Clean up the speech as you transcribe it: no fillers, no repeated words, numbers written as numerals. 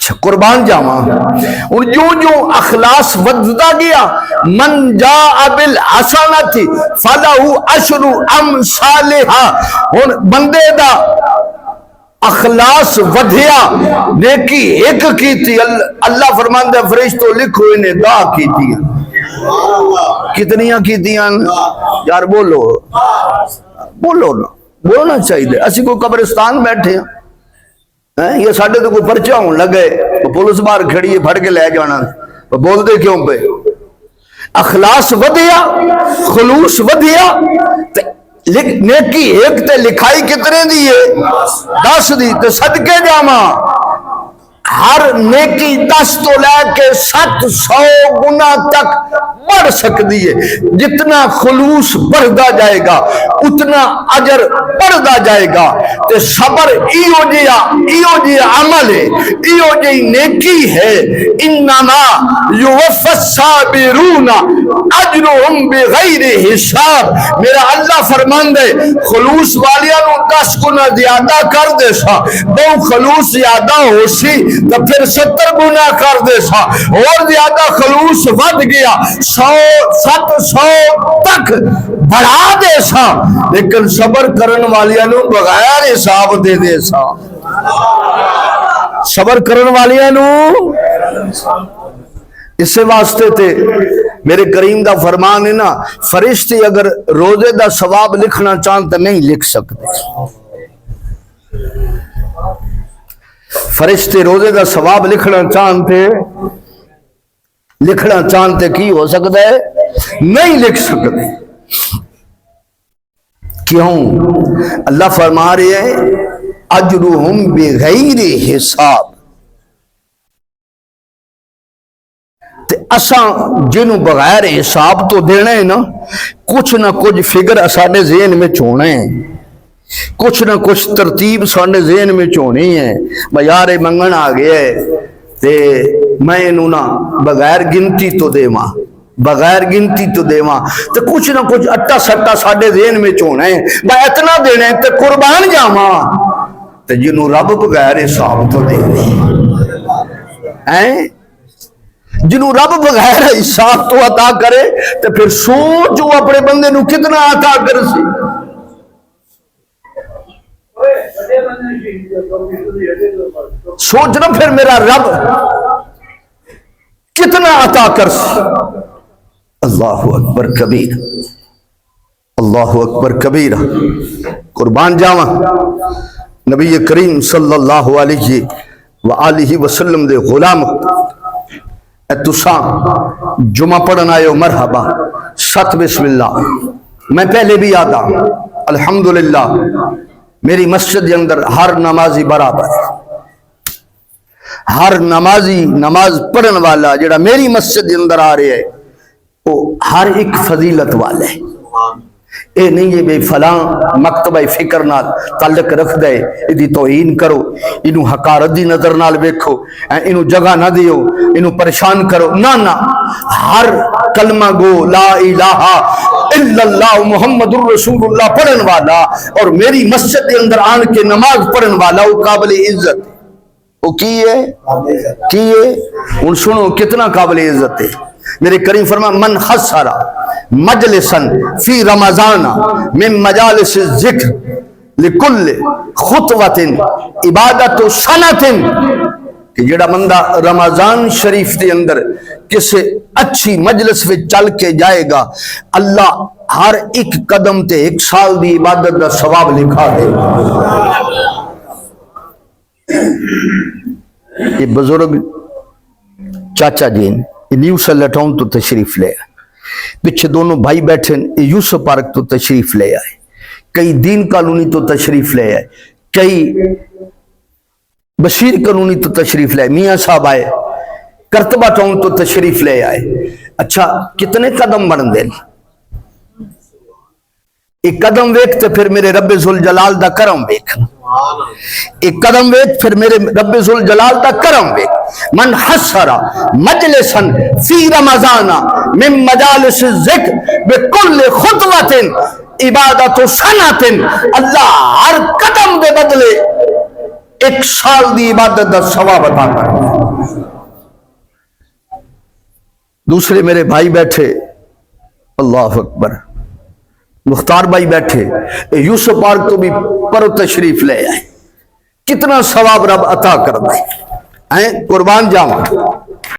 اچھا قربان جاواں ہن جو جو اخلاص ودتا گیا من جاء بالحسنۃ فلہ عشر امثالھا ہن بندے دا اخلاص ودھیا نیکی ایک کیتی اللہ فرماندا ہے فرشتو لکھو انہیں 10 کیتیاں کتنیاں کیتیاں یار بولو بولو نا بولنا چاہیے اسی کوئی قبرستان بیٹھے ہیں یہ ساڑھے تو کوئی پرچہ ہوں لگے پولیس بار کھڑی ہے پھڑ کے لے جانا بول دے کیوں پہ اخلاص ودیا خلوص ودیا نیکی ایک تے لکھائی کتنے دی ہے 10 دی تے صدقے جاما ہر نیکی 10 تو لے کے 700 گنا تک بڑھ سکتی ہے جتنا خلوص بڑھتا جائے گا اتنا اجر بڑھتا جائے گا تے صبر ایو جی عمل ہے ایو جی نیکی ہے انما یوفی الصابرون اجرهم بغیر حساب میرا اللہ فرماندا ہے خلوص والیاں نو 10 گنا زیادہ کر دے سا دو خلوص زیادہ ہو سی تو پھر 70 گنا کر دے سا اور زیادہ خلوص ود گیا 700 تک بڑھا دے سا لیکن صبر کرن والیاں نو بغیر حساب دے دے سا صبر کرن والیاں نو اس واسطے تے میرے کریم دا فرمان ہے نا فرشتے اگر روزے دا ثواب لکھنا چاہتے تو نہیں لکھ سکتے فرشتے روزے دا ثواب لکھنا چاہتے کی ہو سکتا ہے نہیں لکھ سکتے کیوں اللہ فرما رہے ہیں اجرہم بغیر حساب تے اساں جنوں بغیر حساب تو دینا ہے نا کچھ نہ کچھ فگر اسانے ذہن میں چھوڑے ہیں کچھ نہ کچھ ترتیب سانے ذہن میں چھوڑنی ہے میں یار منگن آ گیا ہے تے میں انہوں نہ بغیر گنتی تو دے ماں تے کچھ نہ کچھ اٹا سٹا ساڑے ذہن میں چھوڑنا ہے میں اتنا دینے تے قربان جاواں تے جنہوں رب بغیر حساب تو دے جنہوں رب بغیر حساب تو عطا کرے تے پھر سوچ وہ اپنے بندے نو کتنا عطا کر سی سوچنا پھر میرا رب کتنا عطا کر سی اللہ اکبر کبیر اللہ اکبر کبیر قربان جاواں نبی کریم صلی اللہ علیہ وآلہ وسلم دے غلام اے تساں جمعہ پڑھن آئے ہو مرحبا 7 بسم اللہ میں پہلے بھی آتا الحمدللہ میری مسجد کے اندر ہر نمازی برابر ہے ہر نمازی نماز پڑھن والا جڑا میری مسجد کے اندر آ رہے ہے وہ ہر ایک فضیلت والا ہے اے نہیں ہے بے فلاں مکتبہ فکر نال تعلق رکھ دے ادھی توہین کرو انہوں حقارت دی نظر نال بیکھو انہوں جگہ نہ دیو انہوں پریشان کرو نہ ہر کلمہ گو لا الہ الا اللہ محمد الرسول اللہ پڑھن والا اور میری مسجد کے اندر آن کے نماز پڑھن والا وہ قابل عزت وہ کی ہے ان سنو کتنا قابل عزت ہے میرے کریم فرما من خسر مجلسا فی رمضان من مجالس الذکر لکل خطوت عبادت سنت کہ جڑا بندہ رمضان شریف کے اندر کسی اچھی مجلس میں چل کے جائے گا اللہ ہر ایک قدم تے 1 سال دی عبادت کا ثواب لکھا دے یہ بزرگ چاچا جین نیو سیلا ٹاؤن تو تشریف لے آئے پچھے دونوں بھائی بیٹھے یوسف پارک تو تشریف لے آئے کئی دین کالونی تو تشریف لے آئے کئی بشیر کالونی تو تشریف لے آئے میاں صاحب آئے کرتبہ ٹاؤن تو تشریف لے آئے اچھا کتنے قدم بڑھ دے ایک قدم ویکھتے پھر میرے رب ذوالجلال دا کرم ویکھنا ایک قدم ویکھ پھر میرے رب ذوالجلال دا کرم ویکھ من حسر مجلسا فی رمضان من مجالس الذکر بکل خطوت عبادت سنت اللہ ہر قدم دے بدلے ایک سال دی عبادت دا ثواب عطا کرتا ہے۔ دوسرے میرے بھائی بیٹھے، اللہ اکبر، مختار بھائی بیٹھے، یوسف پارک تو بھی پرو تشریف لے آئے، کتنا ثواب رب عطا کرتا ہے، قربان جاؤں۔